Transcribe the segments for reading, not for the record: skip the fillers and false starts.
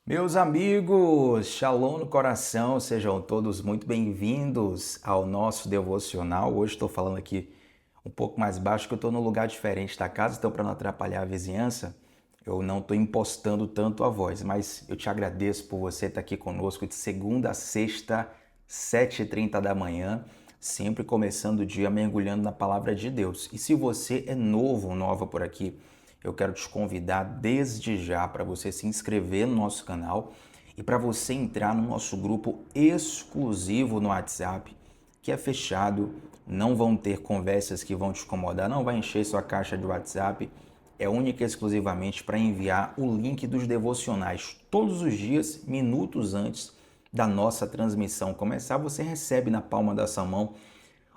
Meus amigos, shalom no coração, sejam todos muito bem-vindos ao nosso devocional. Hoje estou falando aqui um pouco mais baixo, que eu estou num lugar diferente da casa, então para não atrapalhar a vizinhança, eu não estou impostando tanto a voz, mas eu te agradeço por você estar aqui conosco de segunda a sexta, 7h30 da manhã, sempre começando o dia mergulhando na palavra de Deus. E se você é novo ou nova por aqui, eu quero te convidar desde já para você se inscrever no nosso canal e para você entrar no nosso grupo exclusivo no WhatsApp, que é fechado, não vão ter conversas que vão te incomodar, não vai encher sua caixa de WhatsApp, é única e exclusivamente para enviar o link dos devocionais todos os dias, minutos antes da nossa transmissão começar, você recebe na palma da sua mão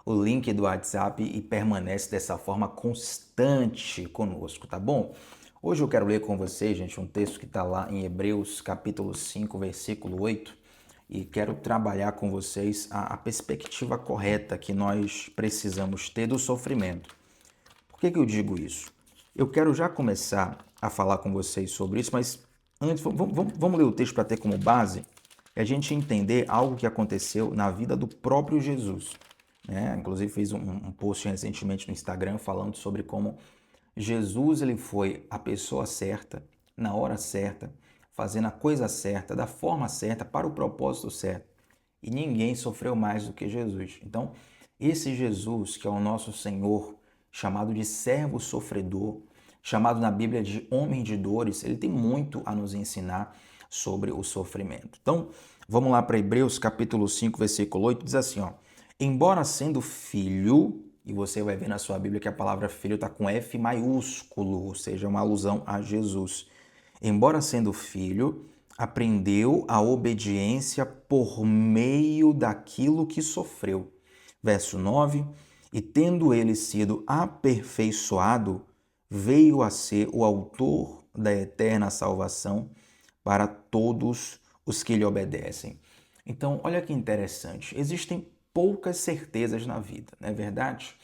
o link do WhatsApp e permanece dessa forma constante conosco, tá bom? Hoje eu quero ler com vocês, gente, um texto que está lá em Hebreus capítulo 5, versículo 8, e quero trabalhar com vocês a perspectiva correta que nós precisamos ter do sofrimento. Por que eu digo isso? Eu quero já começar a falar com vocês sobre isso, mas antes vamos ler o texto para ter como base e a gente entender algo que aconteceu na vida do próprio Jesus. Inclusive fiz um post recentemente no Instagram falando sobre como Jesus ele foi a pessoa certa, na hora certa, fazendo a coisa certa, da forma certa, para o propósito certo. E ninguém sofreu mais do que Jesus. Então, esse Jesus, que é o nosso Senhor, chamado de servo sofredor, chamado na Bíblia de homem de dores, ele tem muito a nos ensinar sobre o sofrimento. Então, vamos lá para Hebreus capítulo 5, versículo 8, diz assim, ó: embora sendo filho, e você vai ver na sua Bíblia que a palavra filho está com F maiúsculo, ou seja, uma alusão a Jesus. Embora sendo filho, aprendeu a obediência por meio daquilo que sofreu. Verso 9: e tendo ele sido aperfeiçoado, veio a ser o autor da eterna salvação para todos os que lhe obedecem. Então, olha que interessante. Existem poucas certezas na vida, não é verdade?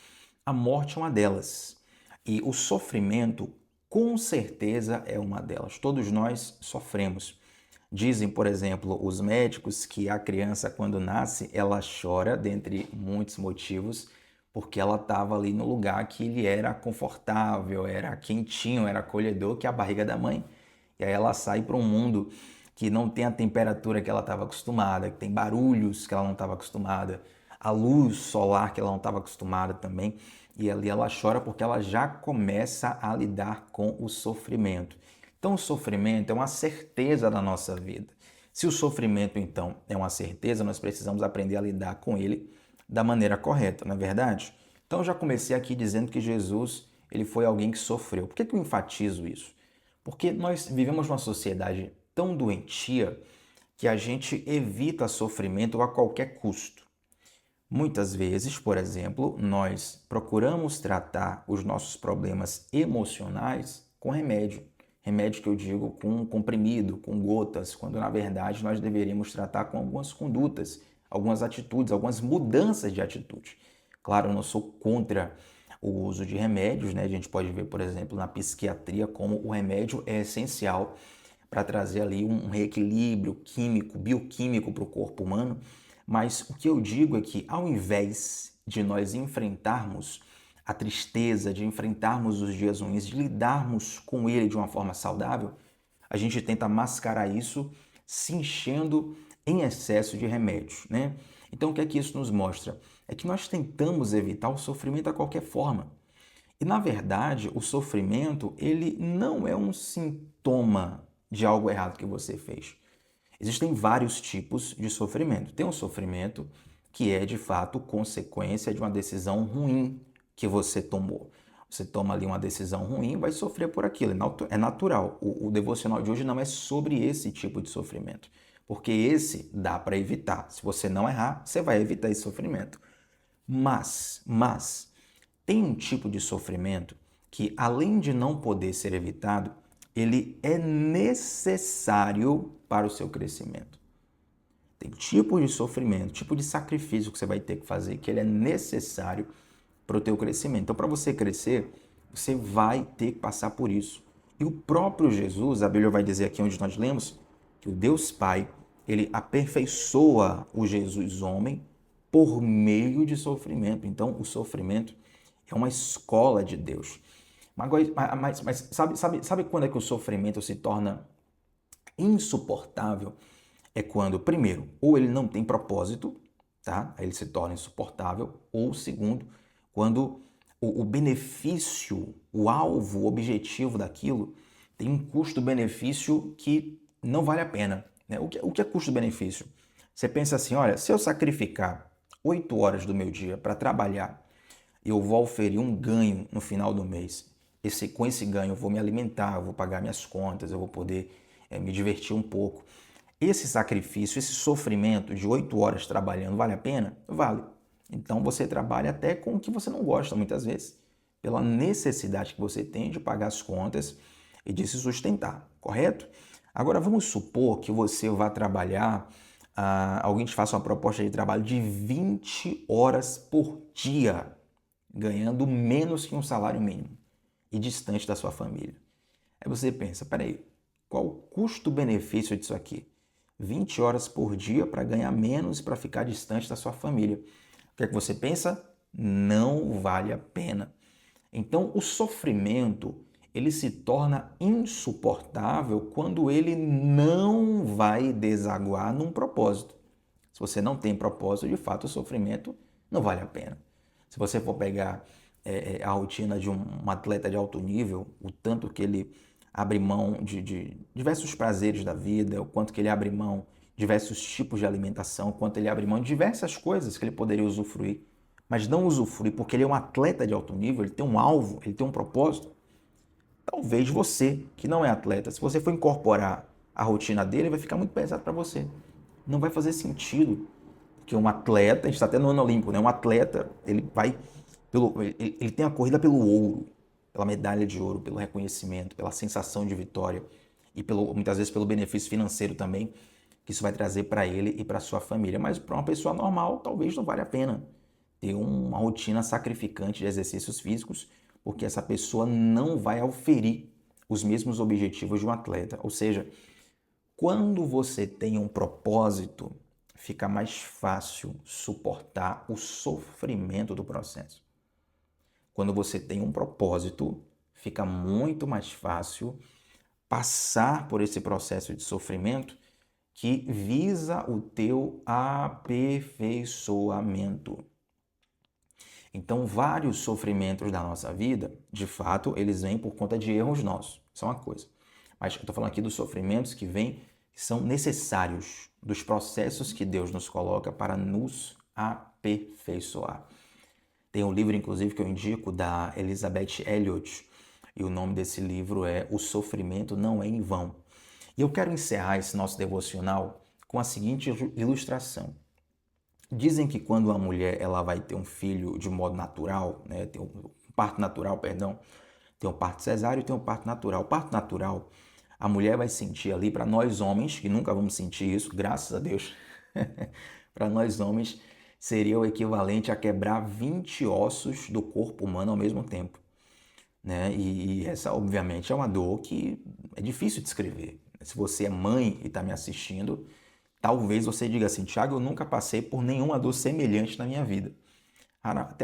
A morte é uma delas. E o sofrimento, com certeza, é uma delas. Todos nós sofremos. Dizem, por exemplo, os médicos que a criança, quando nasce, ela chora, dentre muitos motivos, porque ela estava ali no lugar que lhe era confortável, era quentinho, era acolhedor, que é a barriga da mãe. E aí ela sai para um mundo que não tem a temperatura que ela estava acostumada, que tem barulhos que ela não estava acostumada, a luz solar que ela não estava acostumada também. E ali ela chora porque ela já começa a lidar com o sofrimento. Então, o sofrimento é uma certeza da nossa vida. Se o sofrimento, então, é uma certeza, nós precisamos aprender a lidar com ele da maneira correta, não é verdade? Então, eu já comecei aqui dizendo que Jesus ele foi alguém que sofreu. Por que eu enfatizo isso? Porque nós vivemos numa sociedade tão doentia que a gente evita sofrimento a qualquer custo. Muitas vezes, por exemplo, nós procuramos tratar os nossos problemas emocionais com remédio. Remédio que eu digo com comprimido, com gotas, quando na verdade nós deveríamos tratar com algumas condutas, algumas atitudes, algumas mudanças de atitude. Claro, eu não sou contra o uso de remédios, né? A gente pode ver, por exemplo, na psiquiatria como o remédio é essencial para trazer ali um reequilíbrio químico, bioquímico para o corpo humano. Mas o que eu digo é que ao invés de nós enfrentarmos a tristeza, de enfrentarmos os dias ruins, de lidarmos com ele de uma forma saudável, a gente tenta mascarar isso se enchendo em excesso de remédios, né? Então o que é que isso nos mostra? É que nós tentamos evitar o sofrimento a qualquer forma. E na verdade, o sofrimento, ele não é um sintoma de algo errado que você fez. Existem vários tipos de sofrimento. Tem um sofrimento que é de fato consequência de uma decisão ruim que você tomou. Você toma ali uma decisão ruim, vai sofrer por aquilo, é natural. O devocional de hoje não é sobre esse tipo de sofrimento, porque esse dá para evitar. Se você não errar, você vai evitar esse sofrimento. Mas tem um tipo de sofrimento que, além de não poder ser evitado, ele é necessário para o seu crescimento. Tem tipo de sofrimento, tipo de sacrifício que você vai ter que fazer, que ele é necessário para o teu crescimento. Então, para você crescer, você vai ter que passar por isso. E o próprio Jesus, a Bíblia vai dizer aqui onde nós lemos, que o Deus Pai, ele aperfeiçoa o Jesus homem por meio de sofrimento. Então, o sofrimento é uma escola de Deus. Mas sabe quando é que o sofrimento se torna insuportável? É quando, primeiro, ou ele não tem propósito, tá? Aí ele se torna insuportável, ou segundo, quando o benefício, o alvo, o objetivo daquilo tem um custo-benefício que não vale a pena, né? O que é custo-benefício? Você pensa assim, olha, se eu sacrificar 8 horas do meu dia para trabalhar, eu vou oferir um ganho no final do mês. Com esse ganho eu vou me alimentar, eu vou pagar minhas contas, eu vou poder me divertir um pouco. Esse sacrifício, esse sofrimento de 8 horas trabalhando, vale a pena? Vale. Então você trabalha até com o que você não gosta, muitas vezes, pela necessidade que você tem de pagar as contas e de se sustentar, correto? Agora vamos supor que você vá trabalhar, alguém te faça uma proposta de trabalho de 20 horas por dia, ganhando menos que um salário mínimo e distante da sua família. Aí você pensa, peraí, qual o custo-benefício disso aqui? 20 horas por dia para ganhar menos e para ficar distante da sua família. O que é que você pensa? Não vale a pena. Então, o sofrimento, ele se torna insuportável quando ele não vai desaguar num propósito. Se você não tem propósito, de fato, o sofrimento não vale a pena. Se você for pegar a rotina de um atleta de alto nível, o tanto que ele abre mão de diversos prazeres da vida, o quanto que ele abre mão de diversos tipos de alimentação, o quanto ele abre mão de diversas coisas que ele poderia usufruir, mas não usufrui porque ele é um atleta de alto nível, ele tem um alvo, ele tem um propósito. Talvez você, que não é atleta, se você for incorporar a rotina dele, vai ficar muito pesado para você. Não vai fazer sentido. Porque um atleta, a gente está até no ano olímpico, né? Um atleta, ele tem a corrida pelo ouro, pela medalha de ouro, pelo reconhecimento, pela sensação de vitória e muitas vezes pelo benefício financeiro também que isso vai trazer para ele e para sua família. Mas para uma pessoa normal, talvez não valha a pena ter uma rotina sacrificante de exercícios físicos, porque essa pessoa não vai oferir os mesmos objetivos de um atleta. Ou seja, quando você tem um propósito, fica mais fácil suportar o sofrimento do processo. Quando você tem um propósito, fica muito mais fácil passar por esse processo de sofrimento que visa o teu aperfeiçoamento. Então, vários sofrimentos da nossa vida, de fato, eles vêm por conta de erros nossos. Isso é uma coisa. Mas eu estou falando aqui dos sofrimentos que são necessários, dos processos que Deus nos coloca para nos aperfeiçoar. Tem um livro, inclusive, que eu indico, da Elizabeth Elliot, e o nome desse livro é O Sofrimento Não é em Vão. E eu quero encerrar esse nosso devocional com a seguinte ilustração. Dizem que quando a mulher ela vai ter um filho de modo natural, né, tem um parto natural, perdão, tem um parto cesáreo e tem um parto natural. O parto natural, a mulher vai sentir ali, para nós homens, que nunca vamos sentir isso, graças a Deus, para nós homens, seria o equivalente a quebrar 20 ossos do corpo humano ao mesmo tempo. Né? E essa, obviamente, é uma dor que é difícil de descrever. Se você é mãe e está me assistindo, talvez você diga assim, Thiago, eu nunca passei por nenhuma dor semelhante na minha vida.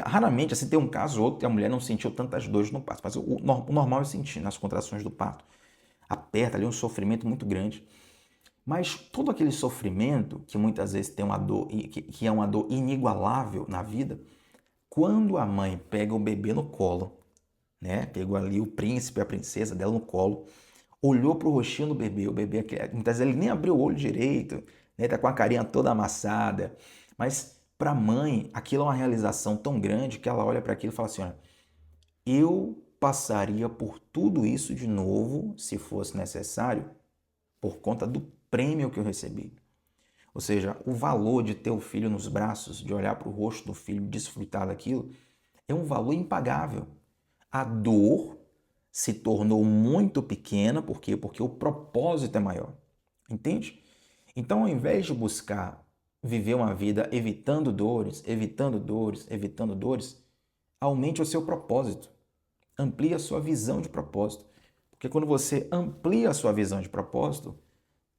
Raramente, assim, tem um caso ou outro que a mulher não sentiu tantas dores no parto, mas o normal é sentir nas contrações do parto. Aperta ali um sofrimento muito grande. Mas todo aquele sofrimento, que muitas vezes tem uma dor, que é uma dor inigualável na vida, quando a mãe pega o bebê no colo, né? Pegou ali o príncipe, a princesa dela no colo, olhou pro rostinho do bebê, o bebê, muitas vezes ele nem abriu o olho direito, né? Tá com a carinha toda amassada, mas para a mãe aquilo é uma realização tão grande que ela olha para aquilo e fala assim, olha, eu passaria por tudo isso de novo, se fosse necessário, por conta do prêmio que eu recebi. Ou seja, o valor de ter o filho nos braços, de olhar para o rosto do filho, desfrutar daquilo, é um valor impagável. A dor se tornou muito pequena, por quê? Porque o propósito é maior. Entende? Então, ao invés de buscar viver uma vida evitando dores, aumente o seu propósito. Amplie a sua visão de propósito. Porque quando você amplia a sua visão de propósito,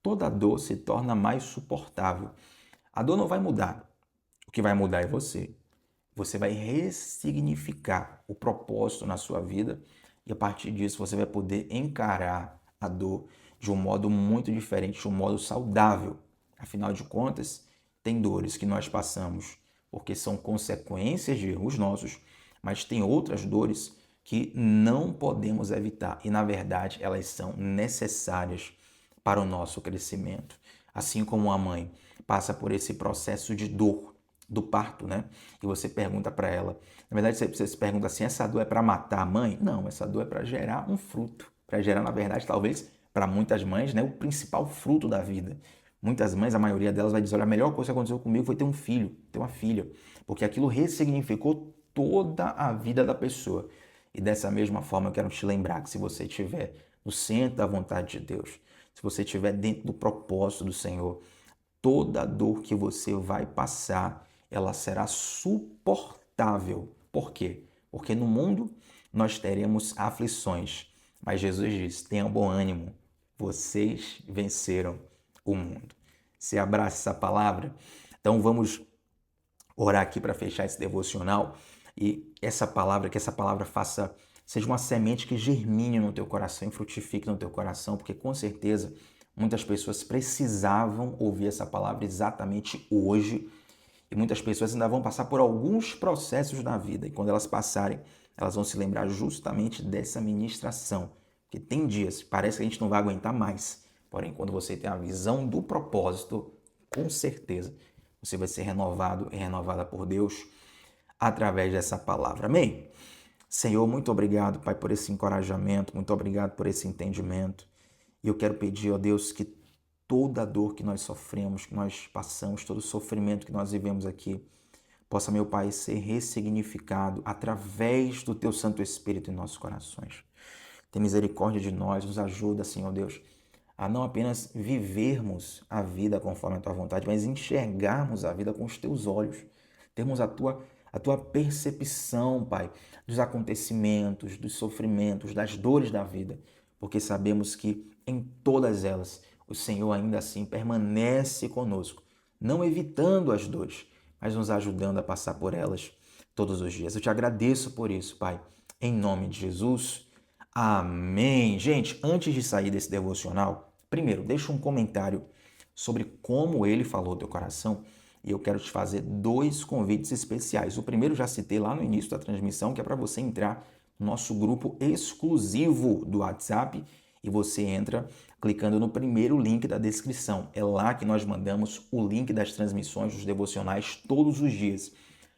toda dor se torna mais suportável. A dor não vai mudar. O que vai mudar é você. Você vai ressignificar o propósito na sua vida e a partir disso você vai poder encarar a dor de um modo muito diferente, de um modo saudável. Afinal de contas, tem dores que nós passamos porque são consequências de erros nossos, mas tem outras dores que não podemos evitar e, na verdade, elas são necessárias para o nosso crescimento. Assim como a mãe passa por esse processo de dor do parto, né? E você pergunta para ela, na verdade você se pergunta assim, essa dor é para matar a mãe? Não, essa dor é para gerar um fruto, para gerar, na verdade, talvez para muitas mães, né, o principal fruto da vida. Muitas mães, a maioria delas vai dizer, olha, a melhor coisa que aconteceu comigo foi ter um filho, ter uma filha, porque aquilo ressignificou toda a vida da pessoa. E dessa mesma forma eu quero te lembrar que se você estiver no centro da vontade de Deus, se você estiver dentro do propósito do Senhor, toda dor que você vai passar, ela será suportável. Por quê? Porque no mundo nós teremos aflições, mas Jesus diz, tenham bom ânimo, vocês venceram o mundo. Você abraça essa palavra? Então vamos orar aqui para fechar esse devocional e que essa palavra seja uma semente que germine no teu coração e frutifique no teu coração, porque com certeza muitas pessoas precisavam ouvir essa palavra exatamente hoje e muitas pessoas ainda vão passar por alguns processos na vida e quando elas passarem, elas vão se lembrar justamente dessa ministração, porque tem dias, parece que a gente não vai aguentar mais, porém quando você tem a visão do propósito, com certeza você vai ser renovado e renovada por Deus através dessa palavra. Amém? Senhor, muito obrigado, Pai, por esse encorajamento, muito obrigado por esse entendimento. E eu quero pedir, ó Deus, que toda a dor que nós sofremos, que nós passamos, todo o sofrimento que nós vivemos aqui, possa, meu Pai, ser ressignificado através do Teu Santo Espírito em nossos corações. Tem misericórdia de nós, nos ajuda, Senhor Deus, a não apenas vivermos a vida conforme a Tua vontade, mas enxergarmos a vida com os Teus olhos, termos a Tua percepção, Pai, dos acontecimentos, dos sofrimentos, das dores da vida, porque sabemos que em todas elas o Senhor ainda assim permanece conosco, não evitando as dores, mas nos ajudando a passar por elas todos os dias. Eu te agradeço por isso, Pai, em nome de Jesus. Amém. Gente, antes de sair desse devocional, primeiro, deixa um comentário sobre como ele falou teu coração e eu quero te fazer dois convites especiais. O primeiro já citei lá no início da transmissão, que é para você entrar no nosso grupo exclusivo do WhatsApp e você entra clicando no primeiro link da descrição. É lá que nós mandamos o link das transmissões dos devocionais todos os dias.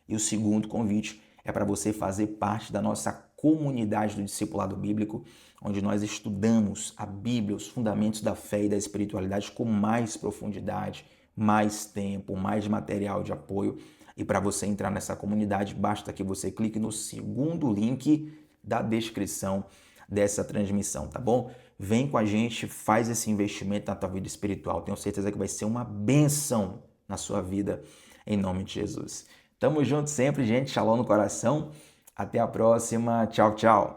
E o segundo convite é para você fazer parte da nossa comunidade do discipulado bíblico, onde nós estudamos a Bíblia, os fundamentos da fé e da espiritualidade com mais profundidade, mais tempo, mais material de apoio. E para você entrar nessa comunidade, basta que você clique no segundo link da descrição dessa transmissão, tá bom? Vem com a gente, faz esse investimento na tua vida espiritual. Tenho certeza que vai ser uma bênção na sua vida, em nome de Jesus. Tamo junto sempre, gente. Shalom no coração. Até a próxima. Tchau, tchau.